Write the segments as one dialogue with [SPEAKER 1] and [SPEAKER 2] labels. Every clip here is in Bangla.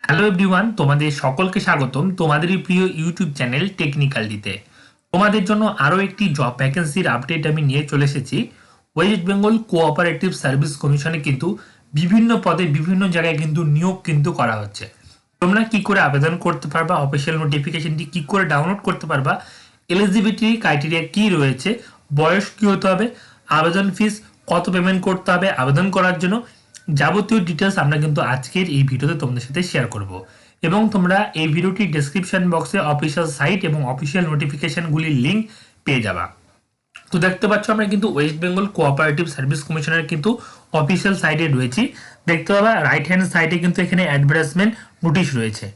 [SPEAKER 1] হ্যালো এভরিওয়ান, তোমাদের সকলকে স্বাগতম তোমাদেরই প্রিয় ইউটিউব চ্যানেল টেকনিক্যালিটিতে। তোমাদের জন্য আরও একটি জব ভ্যাকেন্সির আপডেট আমি নিয়ে চলে এসেছি। ওয়েস্ট বেঙ্গল কোঅপারেটিভ সার্ভিস কমিশনে কিন্তু বিভিন্ন পদে বিভিন্ন জায়গায় কিন্তু নিয়োগ কিন্তু করা হচ্ছে। তোমরা কি করে আবেদন করতে পারবা, অফিসিয়াল নোটিফিকেশনটি কি করে ডাউনলোড করতে পারবা, এলিজিবিলিটি ক্রাইটেরিয়া কি রয়েছে, বয়স কি হতে হবে, আবেদন ফিস কত পেমেন্ট করতে হবে আবেদন করার জন্য, যাবতীয় ডিটেলস আমরা কিন্তু আজকের এই ভিডিওতে তোমাদের সাথে শেয়ার করব। এবং তোমরা এই ভিডিওটির ডেসক্রিপশন বক্সে অফিসিয়াল সাইট এবং অফিসিয়াল নোটিফিকেশনগুলির লিঙ্ক পেয়ে যাবা। তো দেখতে পাচ্ছ আমরা কিন্তু ওয়েস্ট বেঙ্গল কোঅপারেটিভ সার্ভিস কমিশনের কিন্তু অফিসিয়াল সাইটে রয়েছি। দেখতে পাবা রাইট হ্যান্ড সাইডে কিন্তু এখানে অ্যাডভার্টাইজমেন্ট নোটিশ রয়েছে।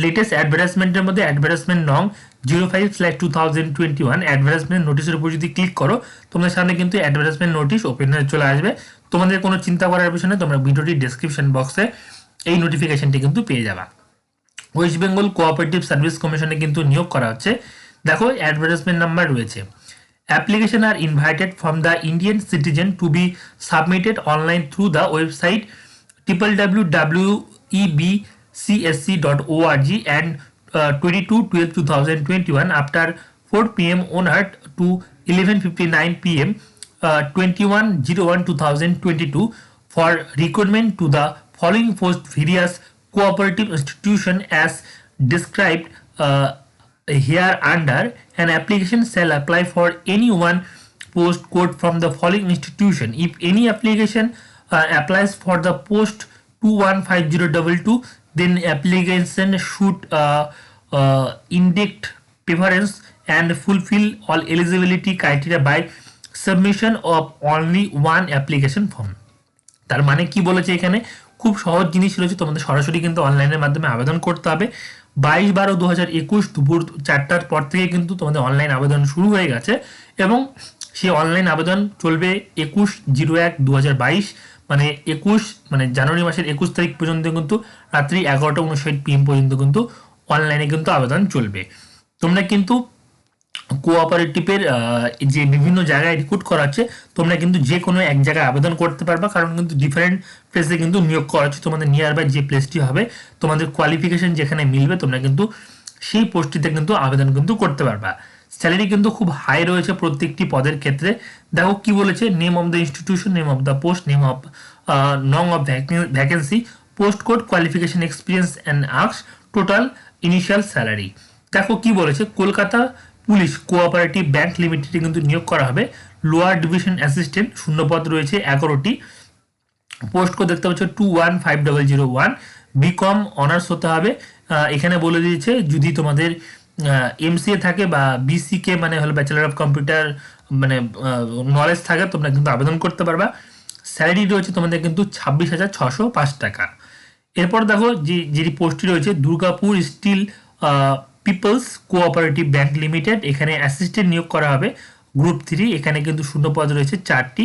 [SPEAKER 1] লেটেস্ট অ্যাডভার্টাইজমেন্টের মধ্যে অ্যাডভার্টাইজমেন্ট নং 05/2021 অ্যাডভার্টাইজমেন্ট নোটিশের উপর যদি ক্লিক করো তোমাদের সামনে কিন্তু অ্যাডভার্টাইজমেন্ট নোটিশ ওপেন হয়ে চলে আসবে। তোমাদের কোনো চিন্তা করার বিষয় নেই, তোমরা ভিডিওটির ডেসক্রিপশন বক্সে এই নোটিফিকেশনটি কিন্তু পেয়ে যাবা। ওয়েস্ট বেঙ্গল কোঅপারেটিভ সার্ভিস কমিশনে কিন্তু নিয়োগ করা হচ্ছে। দেখো অ্যাডভার্টাইজমেন্ট নাম্বার রয়েছে। অ্যাপ্লিকেশন আর invited from the Indian citizen to be submitted online through the website www.ebcsc.org and 22/12/2021 after 4 p.m. on earth to 11:59 p.m. 21/01/2022 for recruitment to the following post various cooperative institution as described here under. An application shall apply for any one post code from the following institution. If any application applies for the post 215022, then application should indicate preference and fulfill all eligibility criteria by submission of only one application form. তার মানে কি বলেছে এখানে, খুব সহজ জিনিস রয়েছে, তোমাদের সরাসরি কিন্তু অনলাইনের মাধ্যমে আবেদন করতে হবে। 22/12/2021 দুপুর 4টার পর থেকে কিন্তু তোমাদের অনলাইন আবেদন শুরু হয়ে গেছে এবং সেই অনলাইন আবেদন চলবে 21/01/2022 মানে জানুয়ারি মাসের 21 তারিখ পর্যন্ত কিন্তু রাত্রি 11:59 PM পর্যন্ত কিন্তু অনলাইনে কিন্তু আবেদন চলবে। তোমরা কিন্তু কোঅপারেটিভের যে বিভিন্ন জায়গায় রিক্রুট করা হচ্ছে তোমরা কিন্তু যে কোনো এক জায়গায় আবেদন করতে পারবা, কারণ কিন্তু ডিফারেন্ট প্লেসে কিন্তু নিয়োগ করা হচ্ছে। তোমাদের নিয়ার বাই যে প্লেসটি হবে তোমাদের কোয়ালিফিকেশন যেখানে মিলবে তোমরা কিন্তু সেই পোস্টটিতে কিন্তু আবেদন কিন্তু করতে পারবা। স্যালারি কিন্তু খুব হাই রয়েছে প্রত্যেকটি পদের ক্ষেত্রে। দেখো কি বলেছে, name of the institution, name of the post, name of নং of vacancy, post code, qualification, experience and remarks, total initial salary. দেখো কি বলেছে, কলকাতা পুলিশ কোঅপারেটিভ ব্যাংক লিমিটেডে কিন্তু নিয়োগ করা হবে। লোয়ার ডিভিশন অ্যাসিস্ট্যান্ট শূন্যপদ রয়েছে 11টি। পোস্ট কোড দেখতে পাচ্ছ 215001। বিকম অনার্স হতে হবে। এখানে বলে দিয়েছে যদি তোমাদের এমসিএ থাকে বা বিসিকে মানে হলো ব্যাচেলার অফ কম্পিউটার মানে নলেজ থাকে তোমরা কিন্তু আবেদন করতে পারবা। স্যালারি রয়েছে তোমাদের কিন্তু 26,605 টাকা। এরপর দেখো যে পোস্টটি রয়েছে Durgapur steel peoples cooperative bank limited, এখানে অ্যাসিস্ট্যান্ট নিয়োগ করা হবে গ্রুপ 3। এখানে কিন্তু শূন্যপদ রয়েছে 4টি।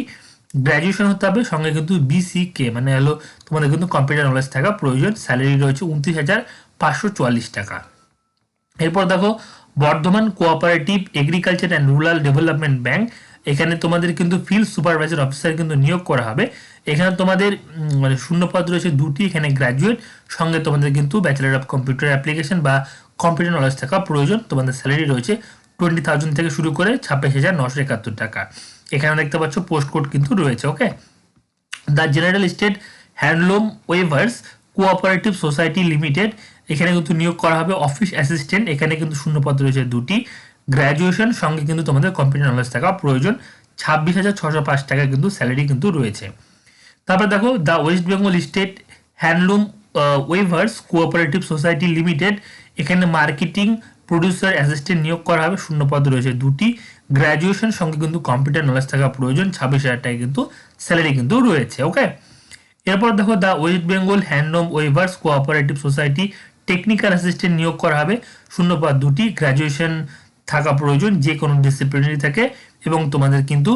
[SPEAKER 1] গ্র্যাজুয়েশন হতে হবে, সঙ্গে কিন্তু বিসিকে মানে হলো তোমাদের কিন্তু কম্পিউটার নলেজ থাকা প্রয়োজন। স্যালারি রয়েছে 29,544 টাকা। এরপর দেখো Bardhaman cooperative agriculture and rural development bank, এখানে তোমাদের কিন্তু ফিল্ড সুপারভাইজার অফিসার কিন্তু নিয়োগ করা হবে। এখানে তোমাদের মানে শূন্যপদ রয়েছে 2টি। এখানে গ্র্যাজুয়েট, সঙ্গে তোমাদের কিন্তু ব্যাচেলার অফ কম্পিউটার অ্যাপ্লিকেশন বা কম্পিউটার নলেজ থাকা প্রয়োজন। তোমাদের স্যালারি রয়েছে 20,000 থেকে শুরু করে 26,971 টাকা। এখানে দেখতে পাচ্ছ পোস্ট কোড কিন্তু রয়েছে। Okay, the general state handloom weavers cooperative society limited, এখানে কিন্তু নিয়োগ করা হবে অফিস অ্যাসিস্ট্যান্ট। এখানে কিন্তু শূন্যপদ রয়েছে 2টি। গ্র্যাজুয়েশন, সঙ্গে কিন্তু তোমাদের কম্পিউটার নলেজ থাকা প্রয়োজন। 26,605 টাকা কিন্তু স্যালারি কিন্তু রয়েছে। তারপর দেখো the West Bengal state handloom weavers cooperative society limited, এখানে মার্কেটিং প্রডিউসার অ্যাসিস্ট্যান্ট নিয়োগ করা হবে। শূন্যপদ রয়েছে 2টি। গ্র্যাজুয়েশন, সঙ্গে কিন্তু কম্পিউটার নলেজ থাকা প্রয়োজন। 26,000 টাকা কিন্তু স্যালারি কিন্তু রয়েছে। ওকে, এরপর দেখো the West Bengal handloom weavers cooperative society technical assistant নিয়োগ করা হবে। শূন্যপদ 2টি। গ্র্যাজুয়েশন থাকা প্রয়োজন যে কোনো ডিসিপ্লিনারি থেকে, এবং তোমাদের কিন্তু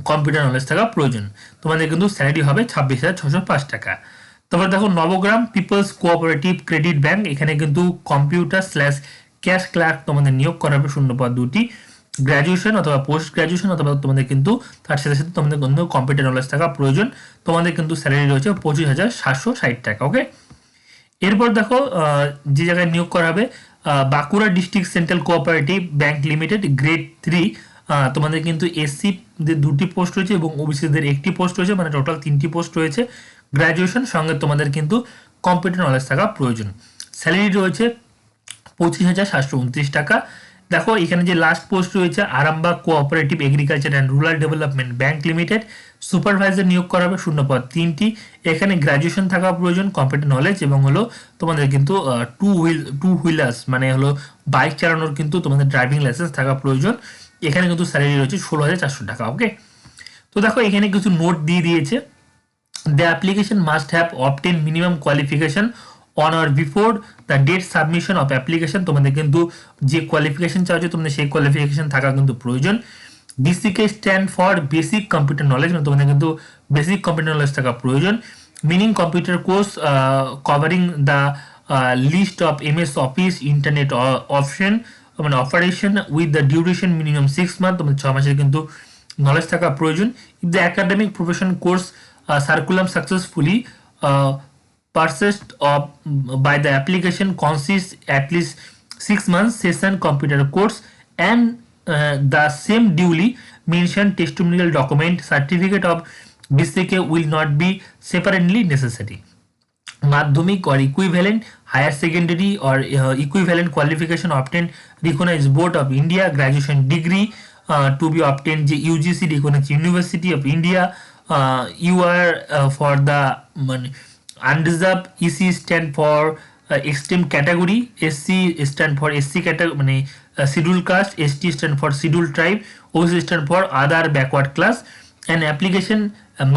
[SPEAKER 1] কম্পিউটার নলেজ থাকা প্রয়োজন। তোমাদের কিন্তু স্যালারি হবে 26,605 টাকা। তারপর দেখো Nabagram peoples cooperative credit bank, এখানে কিন্তু কম্পিউটার স্ল্যাশ ক্যাশ ক্লার্ক তোমাদের নিয়োগ করা হবে। শূন্যপদ 2টি। গ্র্যাজুয়েশন অথবা পোস্ট গ্র্যাজুয়েশন অথবা তোমাদের কিন্তু তার সাথে সাথে তোমাদের কিন্তু কম্পিউটার নলেজ থাকা প্রয়োজন। তোমাদের কিন্তু স্যালারি রয়েছে 25,760 টাকা। ওকে, এরপর দেখো যে জায়গায় নিয়োগ করা হবে Bankura district central cooperative bank limited grade 3, তোমাদের কিন্তু এসসি দের 2টি পোস্ট রয়েছে এবং ওবিসিদের 1টি পোস্ট রয়েছে, মানে টোটাল 3টি পোস্ট রয়েছে। গ্র্যাজুয়েশন সঙ্গে তোমাদের কিন্তু কম্পিউটার নলেজ থাকা প্রয়োজন। স্যালারি রয়েছে 25,729 টাকা। দেখো এখানে যে লাস্ট পোস্ট রয়েছে Arambagh cooperative agriculture and rural development bank limited, supervisor নিয়োগ করা হবে, শূন্যপদ 3টি। এখানে গ্র্যাজুয়েশন থাকা প্রয়োজন, কম্পিউটার নলেজ এবং হলো তোমাদের কিন্তু টু হুইলার্স মানে হলো বাইক চালানোর কিন্তু তোমাদের ড্রাইভিং লাইসেন্স থাকা প্রয়োজন। এখানে কিন্তু স্যালারি রয়েছে 16,400 টাকা। ওকে, তো দেখো এখানে কিছু নোট দিয়ে দিয়েছে। The application must have obtained minimum qualification on or before the date submission of application, তোমাদের কিন্তু যে কোয়ালিফিকেশন চাওয়া হচ্ছে তোমাদের সেই কোয়ালিফিকেশন থাকা কিন্তু প্রয়োজন। BCK stand for basic computer knowledge, মানে তোমাদের কিন্তু বেসিক কম্পিউটার নলেজ থাকা প্রয়োজন। Meaning computer course covering the list of MS office internet option মানে operation with the duration minimum 6 month, তোমাদের 6 মাসের কিন্তু নলেজ থাকা প্রয়োজন। If the academic profession course curriculum successfully purchased by the application consists at least 6 months session computer course and the same duly mentioned testimonial document certificate of BCK will not be separately necessary. Madhyamik or equivalent higher secondary or equivalent qualification obtained recognized board of India, graduation degree to be obtained UGC recognized University of India. You are for the unreserved, EC stand for extreme category, SC stand for SC category scheduled caste, ST stand for scheduled tribe, OC stand for other backward class. An application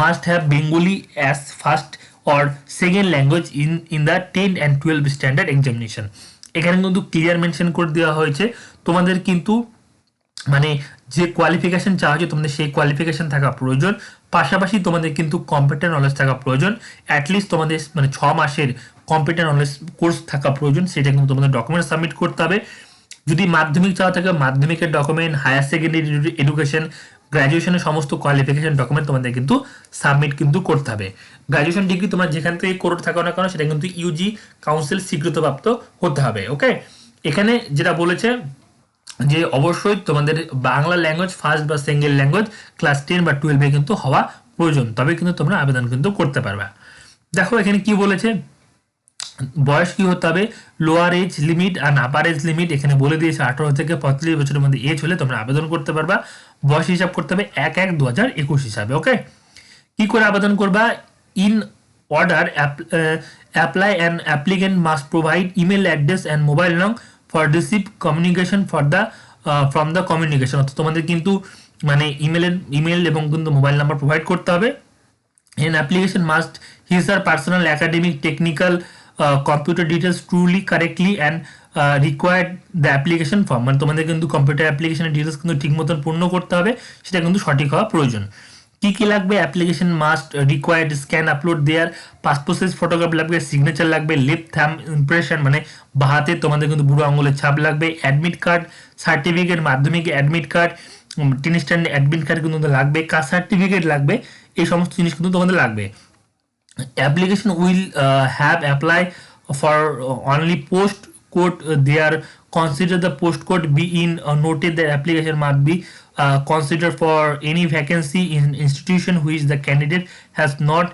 [SPEAKER 1] must have Bengali as first or second language in the 10 and 12 standard examination. এখানে কিন্তু ক্লিয়ার মেনশন করে দেওয়া হয়েছে তোমাদের কিন্তু মানে যে কোয়ালিফিকেশন চাওয়া হচ্ছে তোমাদের সেই কোয়ালিফিকেশন থাকা প্রয়োজন, পাশাপাশি তোমাদের কিন্তু কম্পিউটার নলেজ থাকা প্রয়োজন। অ্যাটলিস্ট তোমাদের মানে 6 মাসের কম্পিউটার নলেজ কোর্স থাকা প্রয়োজন, সেটা কিন্তু তোমাদের ডকুমেন্ট সাবমিট করতে হবে। যদি মাধ্যমিক চাওয়া থাকে মাধ্যমিকের ডকুমেন্ট, হায়ার সেকেন্ডারি এডুকেশন, গ্র্যাজুয়েশনের সমস্ত কোয়ালিফিকেশন ডকুমেন্ট তোমাদের কিন্তু সাবমিট কিন্তু করতে হবে। গ্র্যাজুয়েশন ডিগ্রি তোমার যেখান থেকে করে থাকো না কেন সেটা কিন্তু ইউজি কাউন্সিল স্বীকৃতপ্রাপ্ত হতে হবে। ওকে, এখানে যেটা বলেছে যে অবশ্যই তোমাদের বাংলা ল্যাঙ্গুয়েজ ফার্স্ট বা সেকেন্ড ল্যাঙ্গুয়েজ ক্লাস 10 বা 12 কিন্তু হওয়া প্রয়োজন, তবে কিন্তু তোমরা আবেদন কিন্তু করতে পারবে। দেখো এখানে কি বলেছে, বয়স কি হতে হবে, লোয়ার এজ লিমিট আর আপার এজ লিমিট এখানে বলে দিয়েছে 18 থেকে 45 বছরের মধ্যে এজ হলে তোমরা আবেদন করতে পারবা। বয়স হিসাব করতে হবে 1/1/2021 হিসাবে। ওকে, কি করে আবেদন করবা, in order apply and applicant must provide email address and mobile নং for receive communication for the from the communication, অর্থাৎ তোমাদের কিন্তু মানে ইমেল এবং কিন্তু মোবাইল নাম্বার প্রোভাইড করতে হবে। An application must his her personal academic technical computer details truly correctly and required the application form, মানে তোমাদের কিন্তু কম্পিউটার অ্যাপ্লিকেশনের ডিটেলস কিন্তু ঠিক মতন পূর্ণ করতে হবে, সেটা কিন্তু সঠিক হওয়া প্রয়োজন। কি কি লাগবে, application must required scan upload there, passport size photograph লাগবে, সিগনেচার লাগবে, লিপ থাম ইমপ্রেশন মানে বাহাতে তোমাদের কিন্তু বুড়ো আঙুলের ছাপ লাগবে, অ্যাডমিট কার্ড সার্টিফিকেট, মাধ্যমিক admit card, 10 standard admit card কিন্তু লাগবে, কাস্ট সার্টিফিকেট লাগবে, এই সমস্ত জিনিস কিন্তু তোমাদের লাগবে। Application will have apply for only post code there consider the post code be in noted that application must be considered for any vacancy in institution which the candidate has not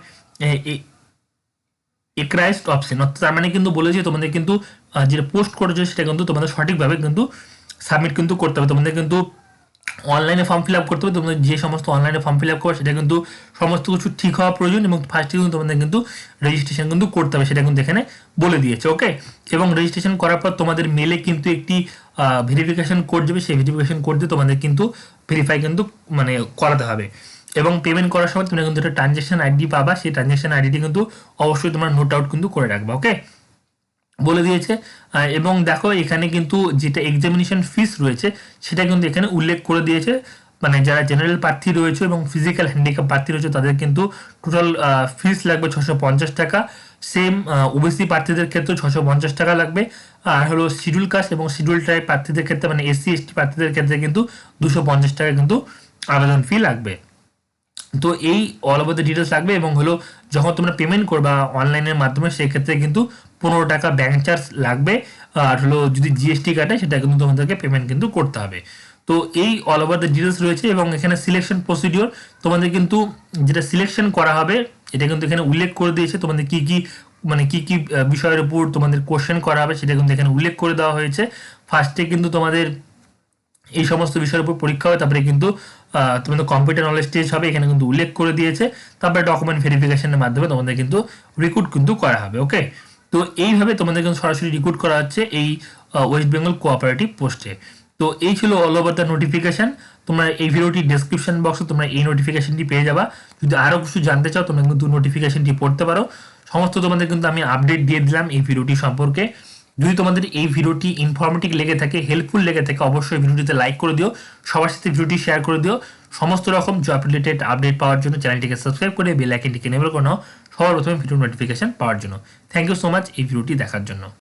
[SPEAKER 1] acquired option, অর্থাৎ তার মানে কিন্তু বলেছে তোমাদের কিন্তু যেটা পোস্ট করেছে সেটা কিন্তু তোমাদের সঠিকভাবে কিন্তু সাবমিট কিন্তু করতে হবে। তোমাদের কিন্তু অনলাইনে ফর্ম ফিল আপ করতে হবে, তোমাদের যে সমস্ত অনলাইনে ফর্ম ফিল আপ করবে সেটা কিন্তু সমস্ত কিছু ঠিক হওয়া প্রয়োজন এবং ফার্স্টে কিন্তু তোমাদের কিন্তু রেজিস্ট্রেশন কিন্তু করতে হবে, সেটা কিন্তু এখানে বলে দিয়েছে। ওকে, এবং রেজিস্ট্রেশন করার পর তোমাদের মেলে কিন্তু একটি ভেরিফিকেশন কোড যাবে, সেই ভেরিফিকেশন কোড দিয়ে তোমাদের কিন্তু ভেরিফাই কিন্তু মানে করাতে হবে। এবং পেমেন্ট করার সময় তোমরা কিন্তু একটা ট্রানজ্যাকশন আইডি পাবা, সেই ট্রানজ্যাকশন আইডিটি কিন্তু অবশ্যই তোমরা নোট আউট কিন্তু করে রাখবা। ওকে, বলে দিয়েছে। এবং দেখো এখানে কিন্তু যেটা এক্সামিনেশন ফিস রয়েছে সেটা কিন্তু এখানে উল্লেখ করে দিয়েছে, মানে যারা জেনারেল প্রার্থী রয়েছে এবং ফিজিক্যাল হ্যান্ডিক্যাপ প্রার্থী রয়েছে তাদের কিন্তু টোটাল ফিস লাগবে 650 টাকা। সেম ওবিসি প্রার্থীদের ক্ষেত্রে 650 টাকা লাগবে। আর হলো শিডিউল কাস্ট এবং শিডিউল ট্রাইব প্রার্থীদের ক্ষেত্রে মানে SC ST প্রার্থীদের ক্ষেত্রে কিন্তু 250 টাকা কিন্তু আবেদন ফি লাগবে। তো এই অল ওভার দ্য ডিটেলস লাগবে এবং হলো যখন তোমরা পেমেন্ট করবা অনলাইনের মাধ্যমে সেই ক্ষেত্রে কিন্তু 15 টাকা ব্যাংক চার্জ লাগবে, আর হলো যদি জিএসটি কাটে সেটা কিন্তু তোমাদেরকে পেমেন্ট কিন্তু করতে হবে। তো এই অল ওভার দ্য ডিটেলস রয়েছে, এবং এখানে সিলেকশন প্রসিডিওর তোমাদের কিন্তু যেটা সিলেকশন করা হবে এটা কিন্তু এখানে উল্লেখ করে দিয়েছে, তোমাদের কি কি মানে কি কি বিষয়ের উপর তোমাদের কোশ্চেন করা হবে সেটা কিন্তু এখানে উল্লেখ করে দেওয়া হয়েছে। ফার্স্টে কিন্তু তোমাদের এই সমস্ত বিষয়ের উপর পরীক্ষা হবে, তারপরে কিন্তু তোমাদের কম্পিউটার নলেজ টেস্ট হবে, এখানে কিন্তু উল্লেখ করে দিয়েছে। তারপরে ডকুমেন্ট ভেরিফিকেশনের মাধ্যমে তোমাদের কিন্তু রিক্রুট কিন্তু করা হবে। ওকে, তো এইভাবে তোমাদের কিন্তু সরাসরি রিক্রুট করা হচ্ছে এই ওয়েস্ট বেঙ্গল কোঅপারেটিভ পোস্টে। তো এই ছিল অল ওভার দ্য নোটিফিকেশন। তোমরা এই ভিডিওটি ডেসক্রিপশন বক্সে তোমরা এই নোটিফিকেশনটি পেয়ে যাবা। যদি আরও কিছু জানতে চাও তোমরা কিন্তু নোটিফিকেশনটি পড়তে পারো। সমস্ত তোমাদের কিন্তু আমি আপডেট দিয়ে দিলাম এই ভিডিওটি সম্পর্কে। যদি তোমাদের এই ভিডিওটি ইনফরমেটিভ লেগে থাকে, হেল্পফুল লেগে থাকে, অবশ্যই ভিডিওটিতে লাইক করে দিও, সবার সাথে ভিডিওটি শেয়ার করে দিও। সমস্ত রকম জব রিলেটেড আপডেট পাওয়ার জন্য চ্যানেলটিকে সাবস্ক্রাইব করে বেল আইকনটিকে এনেবল করে নাও সবার প্রথমে ভিডিও নোটিফিকেশন পাওয়ার জন্য। থ্যাংক ইউ সো মাচ এই ভিডিওটি দেখার জন্য।